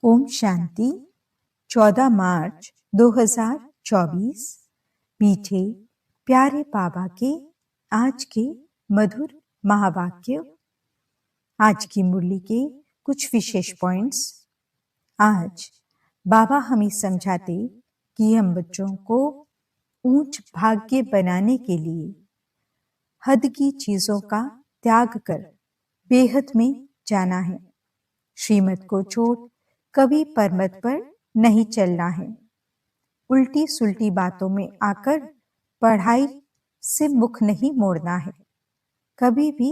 ओम शांति। 14 मार्च 2024। मीठे प्यारे बाबा के आज के मधुर महावाक्य। आज की मुरली के कुछ विशेष पॉइंट्स। आज बाबा हमें समझाते कि हम बच्चों को ऊंच भाग्य बनाने के लिए हद की चीजों का त्याग कर बेहद में जाना है। श्रीमत को छोड़ कभी परमत पर नहीं चलना है। उल्टी सुल्टी बातों में आकर पढ़ाई से मुख नहीं मोड़ना है। कभी भी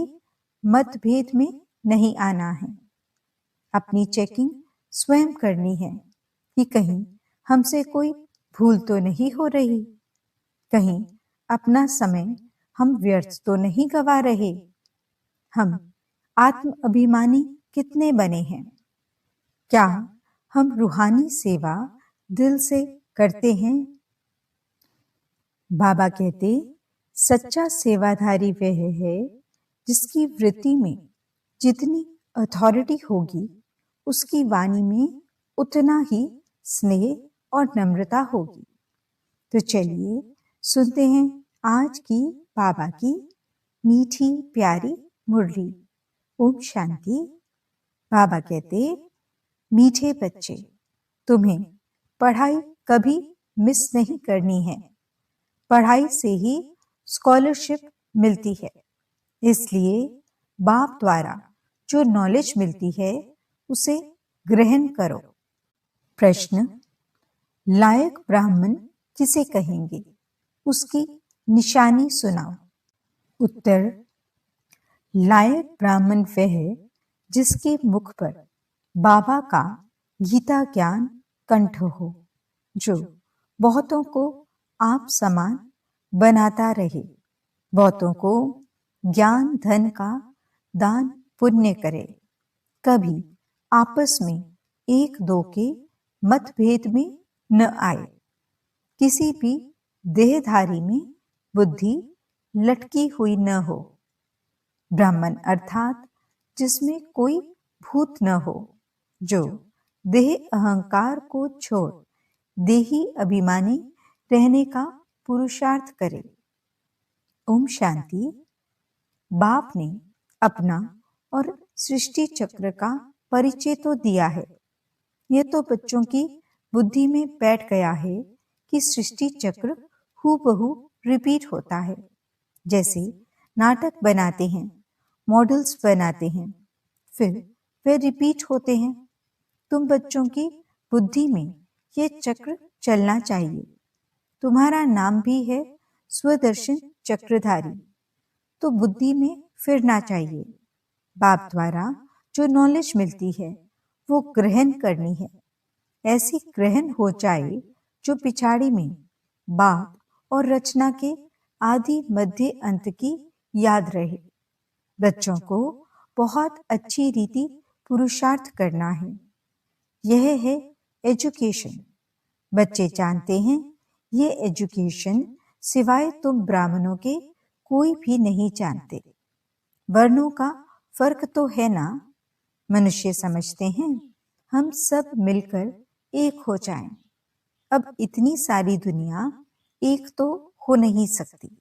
मतभेद में नहीं आना है। अपनी चेकिंग स्वयं करनी है कि कहीं हमसे कोई भूल तो नहीं हो रही, कहीं अपना समय हम व्यर्थ तो नहीं गवा रहे। हम आत्म अभिमानी कितने बने हैं? क्या हम रूहानी सेवा दिल से करते हैं? बाबा कहते, सच्चा सेवाधारी वह है जिसकी वृत्ति में जितनी अथॉरिटी होगी उसकी वाणी में उतना ही स्नेह और नम्रता होगी। तो चलिए सुनते हैं आज की बाबा की मीठी प्यारी मुरली। ओम शांति। बाबा कहते, मीठे बच्चे, तुम्हें पढ़ाई कभी मिस नहीं करनी है। पढ़ाई से ही स्कॉलरशिप मिलती है, इसलिए बाप द्वारा जो नॉलेज मिलती है उसे ग्रहण करो। प्रश्न, लायक ब्राह्मण किसे कहेंगे? उसकी निशानी सुनाओ। उत्तर, लायक ब्राह्मण वह जिसके मुख पर बाबा का गीता ज्ञान कंठ हो, जो बहुतों को आप समान बनाता रहे, बहुतों को ज्ञान धन का दान पुण्य करे, कभी आपस में एक दो के मतभेद में न आए, किसी भी देहधारी में बुद्धि लटकी हुई न हो। ब्राह्मण अर्थात जिसमें कोई भूत न हो, जो देह अहंकार को छोड़ देही अभिमानी रहने का पुरुषार्थ करे। ओम शांति। बाप ने अपना और सृष्टि चक्र का परिचय तो दिया है। यह तो बच्चों की बुद्धि में बैठ गया है कि सृष्टि चक्र हूबहू रिपीट होता है। जैसे नाटक बनाते हैं, मॉडल्स बनाते हैं, फिर वे रिपीट होते हैं। तुम बच्चों की बुद्धि में ये चक्र चलना चाहिए। तुम्हारा नाम भी है स्वदर्शन चक्रधारी, तो बुद्धि में फिरना चाहिए। बाप द्वारा जो नॉलेज मिलती है वो ग्रहण करनी है। ऐसी ग्रहण हो जाए जो पिछाड़ी में बाप और रचना के आदि मध्य अंत की याद रहे। बच्चों को बहुत अच्छी रीति पुरुषार्थ करना है। यह है एजुकेशन। बच्चे जानते हैं ये एजुकेशन सिवाय तुम ब्राह्मणों के कोई भी नहीं जानते। वर्णों का फर्क तो है ना। मनुष्य समझते हैं हम सब मिलकर एक हो जाएं। अब इतनी सारी दुनिया एक तो हो नहीं सकती।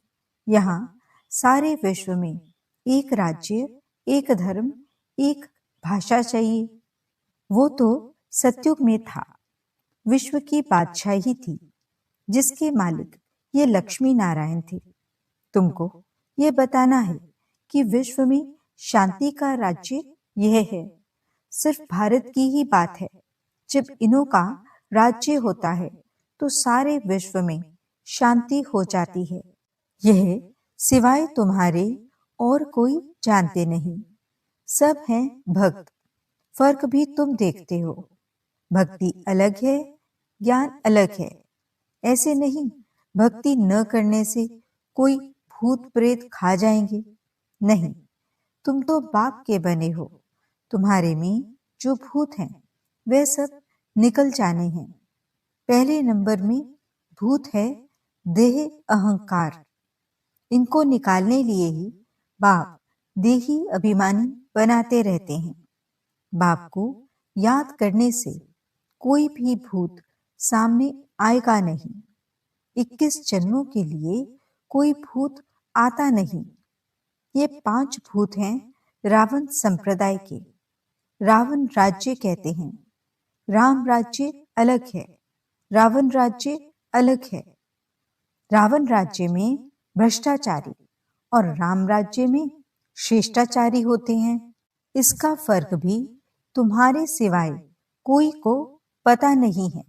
यहाँ सारे विश्व में एक राज्य, एक धर्म, एक भाषा चाहिए। वो तो सतयुग में था। विश्व की बादशाही थी जिसके मालिक ये लक्ष्मी नारायण थे। तुमको ये बताना है कि विश्व में शांति का राज्य यह है। सिर्फ भारत की ही बात है। जब इन्हों का राज्य होता है तो सारे विश्व में शांति हो जाती है। यह सिवाय तुम्हारे और कोई जानते नहीं। सब हैं भक्त। फर्क भी तुम देखते हो। भक्ति अलग है, ज्ञान अलग है। ऐसे नहीं भक्ति न करने से कोई भूत प्रेत खा जाएंगे। नहीं, तुम तो बाप के बने हो। तुम्हारे में जो भूत हैं वे सब निकल जाने हैं। पहले नंबर में भूत है देह अहंकार। इनको निकालने लिए ही बाप देही अभिमानी बनाते रहते हैं। बाप को याद करने से कोई भी भूत सामने आएगा नहीं। 21 जन्मों के लिए कोई भूत आता नहीं। ये 5 भूत हैं रावण संप्रदाय के। रावण राज्य कहते हैं। राम राज्य अलग है, रावण राज्य अलग है। रावण राज्य में भ्रष्टाचारी और राम राज्य में श्रेष्ठाचारी होते हैं। इसका फर्क भी तुम्हारे सिवाय कोई को पता नहीं है।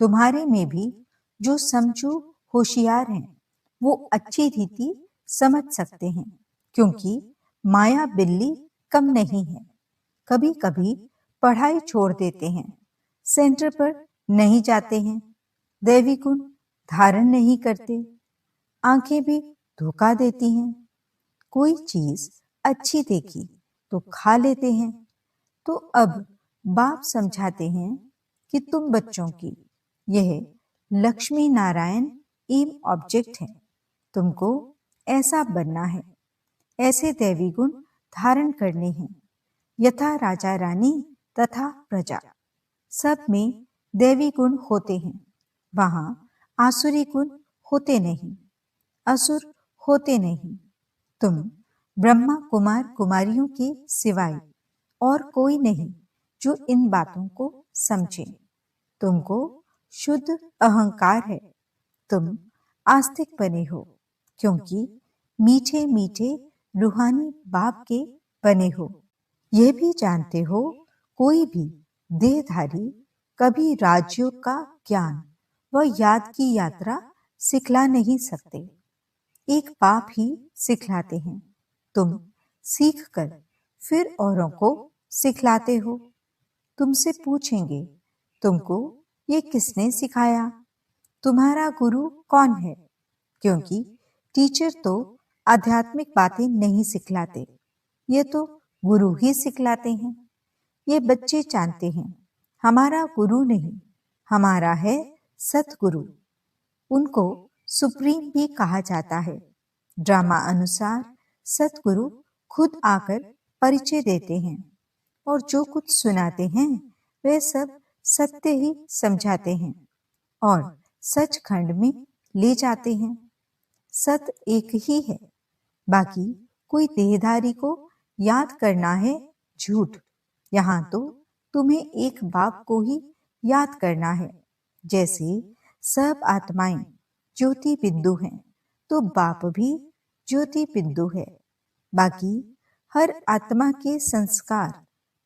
तुम्हारे में भी जो समझू होशियार हैं, वो अच्छी रीति समझ सकते हैं, क्योंकि माया बिल्ली कम नहीं है। कभी कभी पढ़ाई छोड़ देते हैं, सेंटर पर नहीं जाते हैं, दैवी गुण धारण नहीं करते, आंखें भी धोखा देती हैं। कोई चीज अच्छी देखी तो खा लेते हैं। तो अब बाप समझाते हैं कि तुम बच्चों की यह लक्ष्मी नारायण एम ऑब्जेक्ट है। तुमको ऐसा बनना है, ऐसे दैवी गुण धारण करने हैं, यथा राजा रानी तथा प्रजा। सब में दैवी गुण होते हैं, वहां आसुरी गुण होते नहीं, असुर होते नहीं। तुम ब्रह्मा कुमार कुमारियों के सिवाय और कोई नहीं जो इन बातों को समझे। तुमको शुद्ध अहंकार है। तुम आस्तिक बने हो, क्योंकि मीठे मीठे रूहानी बाप के बने हो। यह भी जानते हो, कोई भी देहधारी कभी राजयोग का ज्ञान व याद की यात्रा सिखला नहीं सकते। एक बाप ही सिखलाते हैं। तुम सीख कर फिर औरों को सिखलाते हो। तुमसे पूछेंगे, तुमको ये किसने सिखाया? तुम्हारा गुरु कौन है? क्योंकि टीचर तो आध्यात्मिक बातें नहीं सिखलाते, ये तो गुरु ही सिखलाते हैं। ये बच्चे जानते हैं, हमारा गुरु नहीं, हमारा है सतगुरु। उनको सुप्रीम भी कहा जाता है। ड्रामा अनुसार सतगुरु खुद आकर परिचय देते हैं और जो कुछ सुनाते हैं वे सब सत्य ही समझाते हैं और सचखंड में ले जाते हैं। सत एक ही है, बाकी कोई देहधारी को याद करना है झूठ। यहाँ तो तुम्हें एक बाप को ही याद करना है। जैसे सब आत्माएं ज्योति बिंदु हैं, तो बाप भी ज्योति बिंदु है। बाकी हर आत्मा के संस्कार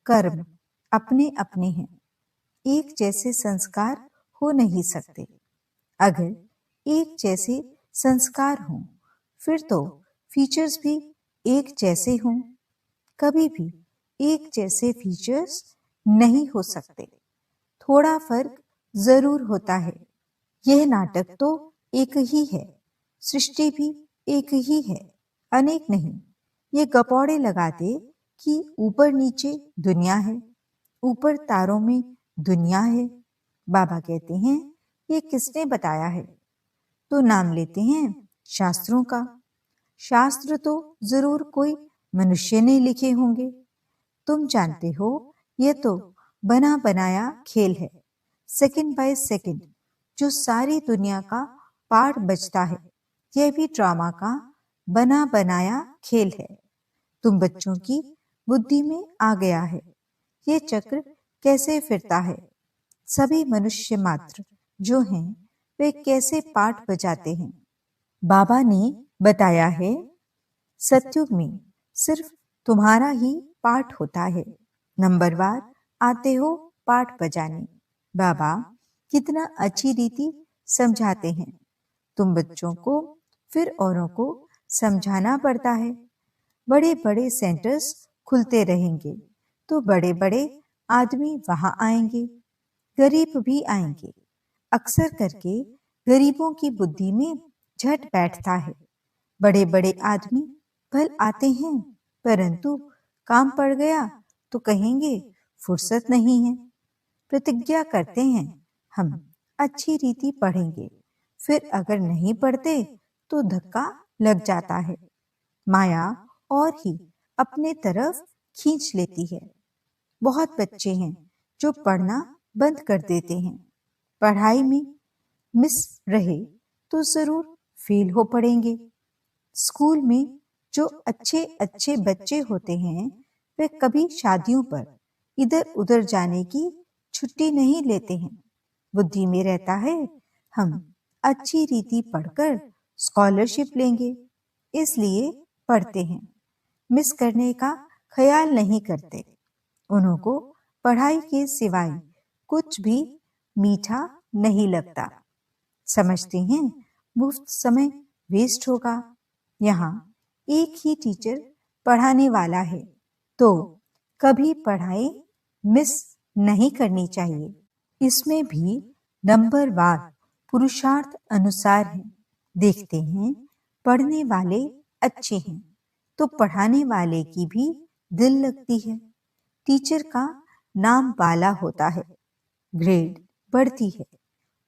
कर्म अपने अपने हैं, एक जैसे संस्कार हो नहीं सकते। अगर एक जैसे संस्कार हों, फिर तो फीचर्स भी एक जैसे हों। कभी भी एक जैसे फीचर्स नहीं हो सकते, थोड़ा फर्क जरूर होता है। यह नाटक तो एक ही है, सृष्टि भी एक ही है, अनेक नहीं। ये गपौड़े लगाते कि ऊपर नीचे दुनिया है, ऊपर तारों में दुनिया है। बाबा कहते हैं, ये किसने बताया है? तो नाम लेते हैं शास्त्रों का। शास्त्र तो जरूर कोई मनुष्य ने लिखे होंगे। तुम जानते हो, ये तो बना बनाया खेल है। सेकंड बाय सेकंड जो सारी दुनिया का पार्ट बचता है, यह भी ड्रामा का बना बनाया खेल है। तुम बच्चों की बुद्धि में आ गया है, ये चक्र कैसे फिरता है। सभी मनुष्य मात्र जो हैं, वे कैसे पार्ट बजाते हैं। बाबा ने बताया है, सतयुग में सिर्फ तुम्हारा ही पार्ट होता है। नंबरवार आते हो पार्ट बजाने। बाबा कितना अच्छी रीति समझाते हैं। तुम बच्चों को फिर औरों को समझाना पड़ता है। बड़े बड़े सेंटर्स खुलते रहेंगे तो बड़े बड़े आदमी वहां आएंगे, गरीब भी आएंगे। अक्सर करके गरीबों की बुद्धि में झट बैठता है। बड़े बड़े आदमी भल आते हैं, परंतु काम पड़ गया तो कहेंगे फुर्सत नहीं है। प्रतिज्ञा करते हैं, हम अच्छी रीति पढ़ेंगे, फिर अगर नहीं पढ़ते तो धक्का लग जाता है। माया और ही अपने तरफ खींच लेती है। बहुत बच्चे हैं जो पढ़ना बंद कर देते हैं। पढ़ाई में मिस रहे तो जरूर फेल हो पड़ेंगे। स्कूल में जो अच्छे अच्छे बच्चे होते हैं वे कभी शादियों पर इधर उधर जाने की छुट्टी नहीं लेते हैं। बुद्धि में रहता है हम अच्छी रीति पढ़कर स्कॉलरशिप लेंगे, इसलिए पढ़ते हैं। मिस करने का ख्याल नहीं करते। उनको पढ़ाई के सिवाय कुछ भी मीठा नहीं लगता। समझते हैं मुफ्त समय वेस्ट होगा। यहाँ एक ही टीचर पढ़ाने वाला है तो कभी पढ़ाई मिस नहीं करनी चाहिए। इसमें भी नंबरवार पुरुषार्थ अनुसार है। देखते हैं पढ़ने वाले अच्छे हैं तो पढ़ाने वाले की भी दिल लगती है। टीचर का नाम वाला होता है, ग्रेड बढ़ती है,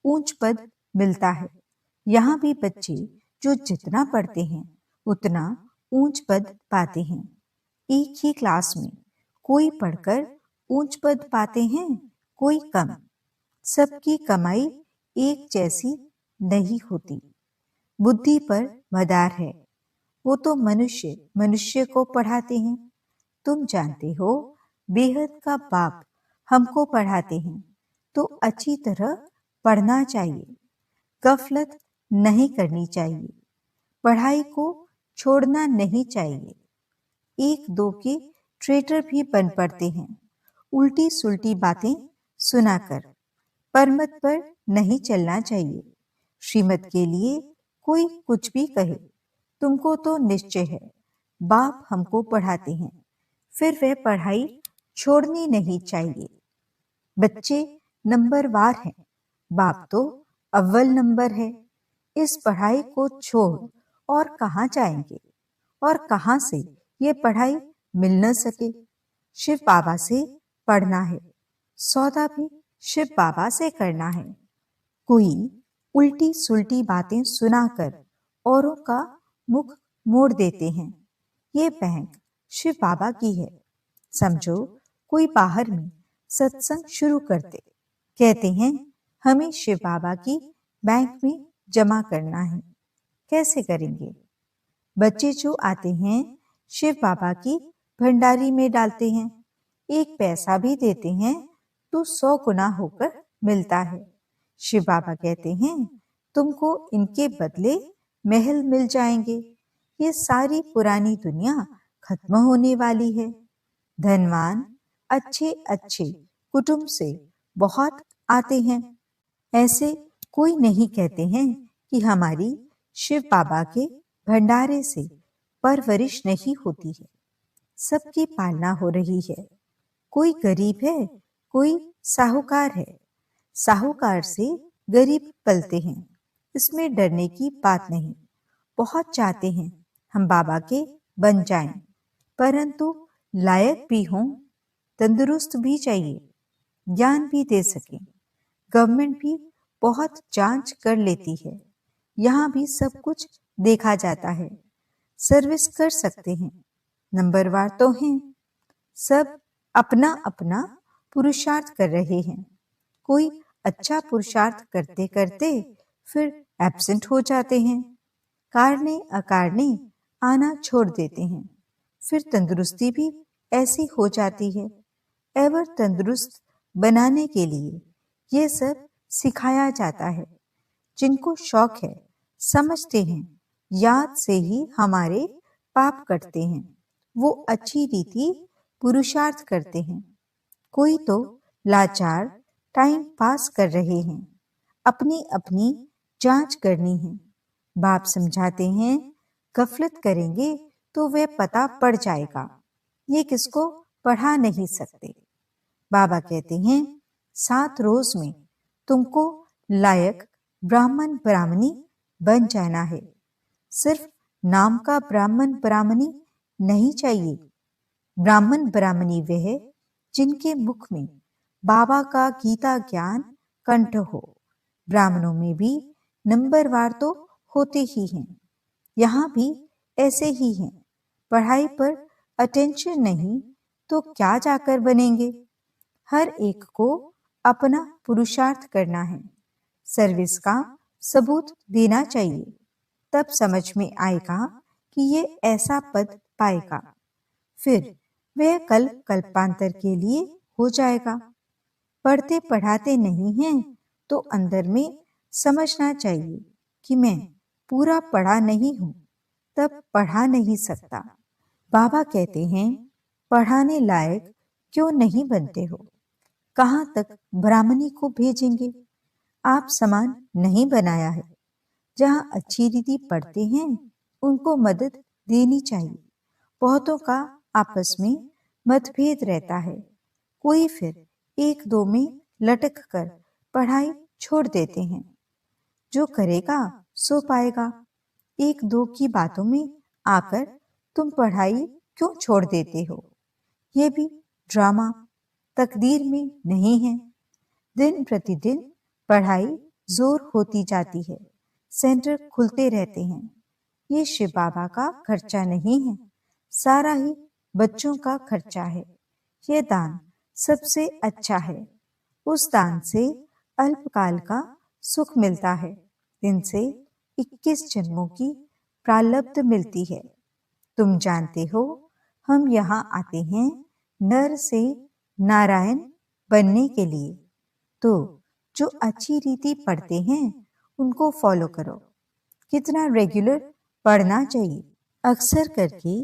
ऊंच पद मिलता है। यहाँ भी बच्चे जो जितना पढ़ते हैं उतना ऊंच पद पाते हैं। एक ही क्लास में कोई पढ़कर ऊंच पद पाते हैं, कोई कम। सबकी कमाई एक जैसी नहीं होती। बुद्धि पर मदार है। वो तो मनुष्य मनुष्य को पढ़ाते हैं। तुम जानते हो बेहद का बाप हमको पढ़ाते हैं तो अच्छी तरह पढ़ना चाहिए। गफलत नहीं करनी चाहिए। पढ़ाई को छोड़ना नहीं चाहिए। एक दो के ट्रेटर भी बन पड़ते हैं उल्टी सुल्टी बातें सुनाकर। परमत पर नहीं चलना चाहिए। श्रीमत के लिए कोई कुछ भी कहे, तुमको तो निश्चय है बाप हमको पढ़ाते हैं, फिर वह पढ़ाई छोड़नी नहीं चाहिए। बच्चे नंबरवार हैं, बाप तो अव्वल नंबर है। इस पढ़ाई को छोड़ और कहाँ जाएंगे और कहाँ से ये पढ़ाई मिल न सके। शिव बाबा से पढ़ना है, सौदा भी शिव बाबा से करना है। कोई उल्टी सुल्टी बातें सुनाकर औरों का मुख मोड़ देते हैं। ये बैंक शिव बाबा की है। समझो कोई बाहर में सत्संग शुरू करते, कहते हैं हमें शिव बाबा की बैंक में जमा करना है। कैसे करेंगे? बच्चे जो आते हैं शिव बाबा की भंडारी में डालते हैं। एक पैसा भी देते हैं तो 100 गुना होकर मिलता है। शिव बाबा कहते हैं तुमको इनके बदले महल मिल जाएंगे। ये सारी पुरानी दुनिया खत्म होने वाली है। धनवान अच्छे अच्छे कुटुंब से बहुत आते हैं। ऐसे कोई नहीं कहते हैं कि हमारी शिव बाबा के भंडारे से परवरिश नहीं होती है। सबकी पालना हो रही है। कोई गरीब है, कोई साहूकार है। साहूकार से गरीब पलते हैं, इसमें डरने की बात नहीं। बहुत चाहते हैं हम बाबा के बन जाएं, परंतु लायक भी हों, तंदुरुस्त भी चाहिए, ज्ञान भी दे सकें। गवर्नमेंट भी बहुत जांच कर लेती है। यहाँ भी सब कुछ देखा जाता है। सर्विस कर सकते हैं, नंबरवार तो हैं। सब अपना अपना पुरुषार्थ कर रहे हैं। कोई अच्छा पुरुषार्थ करते करते फिर एब्सेंट हो जाते हैं। कारणे अकारणे आना छोड़ देते हैं। फिर तंदुरुस्ती भी ऐसी हो जाती है। एवर तंदुरुस्त बनाने के लिए ये सब सिखाया जाता है। जिनको शौक है समझते हैं याद से ही हमारे पाप कटते हैं। वो अच्छी रीति पुरुषार्थ करते हैं। कोई तो लाचार टाइम पास कर रहे हैं। अपनी अपनी जांच करनी है। बाप समझाते हैं गफलत करेंगे तो वह पता पड़ जाएगा। ये किसको पढ़ा नहीं सकते। बाबा कहते हैं 7 रोज में तुमको लायक ब्राह्मण ब्राह्मणी बन जाना है। सिर्फ नाम का ब्राह्मण ब्राह्मणी नहीं चाहिए। ब्राह्मण ब्राह्मणी वह जिनके मुख में बाबा का गीता ज्ञान कंठ हो। ब्राह्मणों में भी नंबरवार तो होते ही हैं। यहाँ भी ऐसे ही हैं। पढ़ाई पर अटेंशन नहीं तो क्या जाकर बनेंगे। हर एक को अपना पुरुषार्थ करना है, सर्विस का सबूत देना चाहिए। तब समझ में आएगा कि ये ऐसा पद पाएगा, फिर वह कल्पांतर के लिए हो जाएगा। पढ़ते पढ़ाते नहीं हैं तो अंदर में समझना चाहिए कि मैं पूरा पढ़ा नहीं हूं, तब पढ़ा नहीं सकता। बाबा कहते हैं, पढ़ाने लायक क्यों नहीं बनते हो? कहां तक ब्राह्मणी को भेजेंगे? आप समान नहीं बनाया है। जहां अच्छी रीति पढ़ते हैं उनको मदद देनी चाहिए। बहुतों का आपस में मतभेद रहता है, कोई फिर एक दो में लटक कर पढ़ाई छोड़ देते हैं। जो करेगा सो पाएगा। एक दो की बातों में आकर तुम पढ़ाई क्यों छोड़ देते हो? ये भी ड्रामा तकदीर में नहीं है। दिन प्रतिदिन पढ़ाई जोर होती जाती है, सेंटर खुलते रहते हैं। ये शिव बाबा का खर्चा नहीं है, सारा ही बच्चों का खर्चा है। ये दान सबसे अच्छा है। उस दान से अल्पकाल का सुख मिलता है, इनसे 21 जन्मों की प्रालब्ध मिलती है। तुम जानते हो, हम यहाँ आते हैं नर से नारायण बनने के लिए। तो जो अच्छी रीति पढ़ते हैं उनको फॉलो करो। कितना रेगुलर पढ़ना चाहिए? अक्सर करके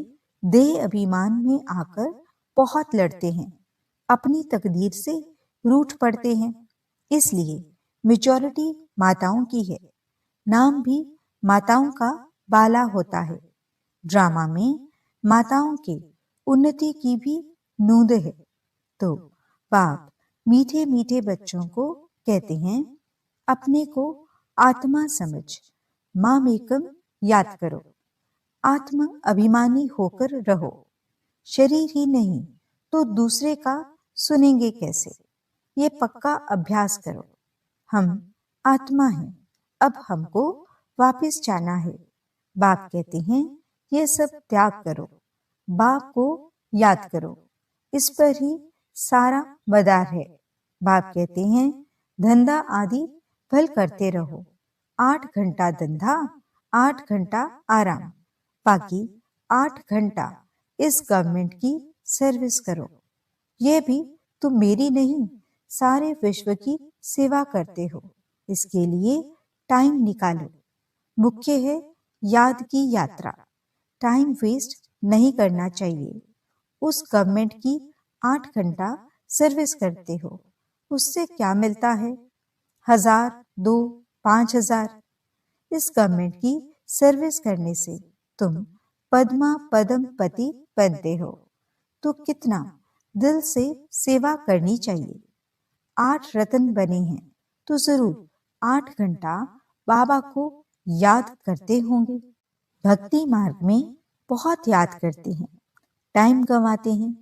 देह अभिमान में आकर बहुत लड़ते हैं, अपनी तकदीर से रूठ पड़ते हैं। इसलिए मेजॉरिटी माताओं की है। नाम भी माताओं का बाला होता है। ड्रामा में माताओं के उन्नति की भी नूंद है। तो बाप मीठे मीठे बच्चों को कहते हैं, अपने को आत्मा समझ माम एकम याद करो। आत्म अभिमानी होकर रहो। शरीर ही नहीं तो दूसरे का सुनेंगे कैसे? ये पक्का अभ्यास करो। हम आत्मा हैं, अब हमको वापस जाना है। बाप कहते हैं, ये सब त्याग करो, बाप को याद करो। इस पर ही सारा मदार है। बाप कहते हैं, धंधा आदि भल करते रहो। 8 घंटा धंधा, 8 घंटा आराम, बाकी 8 घंटा इस गवर्नमेंट की सर्विस करो। यह भी तुम मेरी नहीं, सारे विश्व की सेवा करते हो। इसके लिए टाइम निकालो। मुख्य है याद की यात्रा। टाइम वेस्ट नहीं करना चाहिए। उस गवर्नमेंट की 8 घंटा सर्विस करते हो, उससे क्या मिलता है? 1000, 2, 5000। इस गवर्नमेंट की सर्विस करने से तुम पद्मा पदम पति बनते हो। तो कितना दिल से सेवा करनी चाहिए। 8 रत्न बने हैं तो जरूर 8 घंटा बाबा को याद करते होंगे। भक्ति मार्ग में बहुत याद करते हैं, टाइम गंवाते हैं,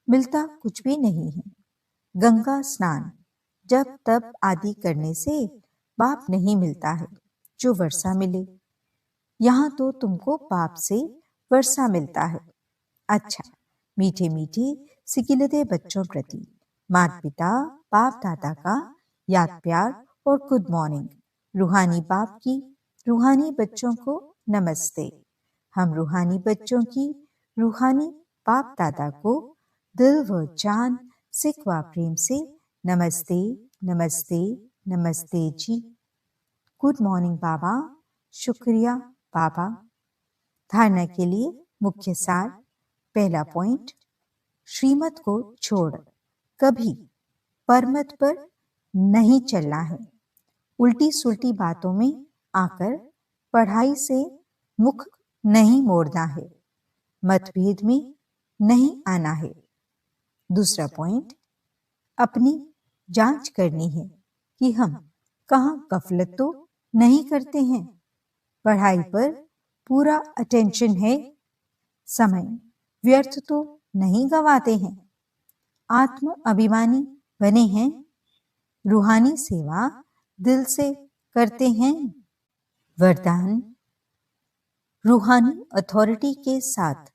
मिलता कुछ भी नहीं है। गंगा स्नान जब तप आदि करने से बाप नहीं मिलता है जो वर्षा मिले। यहाँ तो तुमको बाप से वर्षा मिलता है। अच्छा, मीठे मीठे सिकिलते बच्चों प्रति माता पिता बाप दादा का याद प्यार और गुड मॉर्निंग। रूहानी बाप की रूहानी बच्चों को नमस्ते। हम रूहानी बच्चों की रूहानी बाप दादा को दिल व जान सिख व प्रेम से नमस्ते नमस्ते नमस्ते जी। गुड मॉर्निंग बाबा। शुक्रिया बाबा। धारणा के लिए मुख्य सार। पहला पॉइंट, श्रीमत को छोड़ कभी परमत पर नहीं चलना है। उल्टी सुल्टी बातों में आकर पढ़ाई से मुख नहीं मोड़ना है। मतभेद में नहीं आना है। दूसरा पॉइंट, अपनी जांच करनी है कि हम कहाँ गफलत तो नहीं करते हैं। पढ़ाई पर पूरा अटेंशन है, समय व्यर्थ तो नहीं गवाते हैं। आत्म अभिमानी बने हैं, रूहानी सेवा दिल से करते हैं। वरदान, रूहानी अथॉरिटी के साथ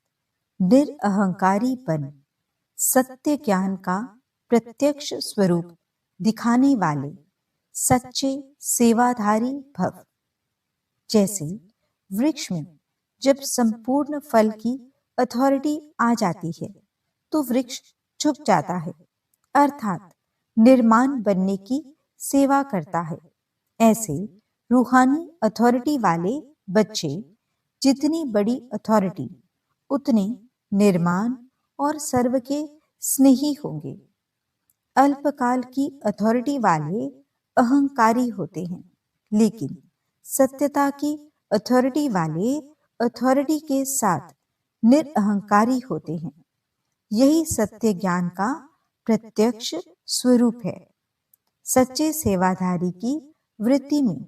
निरअहंकारी बन सत्य ज्ञान का प्रत्यक्ष स्वरूप दिखाने वाले सच्चे सेवाधारी भव। जैसे वृक्ष में जब संपूर्ण फल की अथॉरिटी आ जाती है तो वृक्ष झुक जाता है, अर्थात निर्माण बनने की सेवा करता है। ऐसे रूहानी अथॉरिटी वाले बच्चे जितनी बड़ी अथॉरिटी उतने निर्माण और सर्व के स्नेही होंगे। अल्पकाल की अथॉरिटी वाले अहंकारी होते हैं, लेकिन सत्यता की अथॉरिटी वाले अथॉरिटी के साथ निरअहंकारी होते हैं। यही सत्य ज्ञान का प्रत्यक्ष स्वरूप है। सच्चे सेवाधारी की वृत्ति में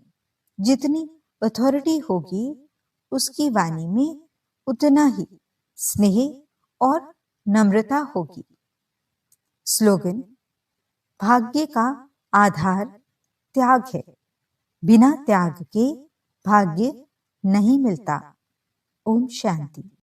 जितनी अथॉरिटी होगी, उसकी वाणी में उतना ही स्नेह और नम्रता होगी। स्लोगन: भाग्य का आधार त्याग है, बिना त्याग के भाग्य नहीं मिलता। ओम शांति।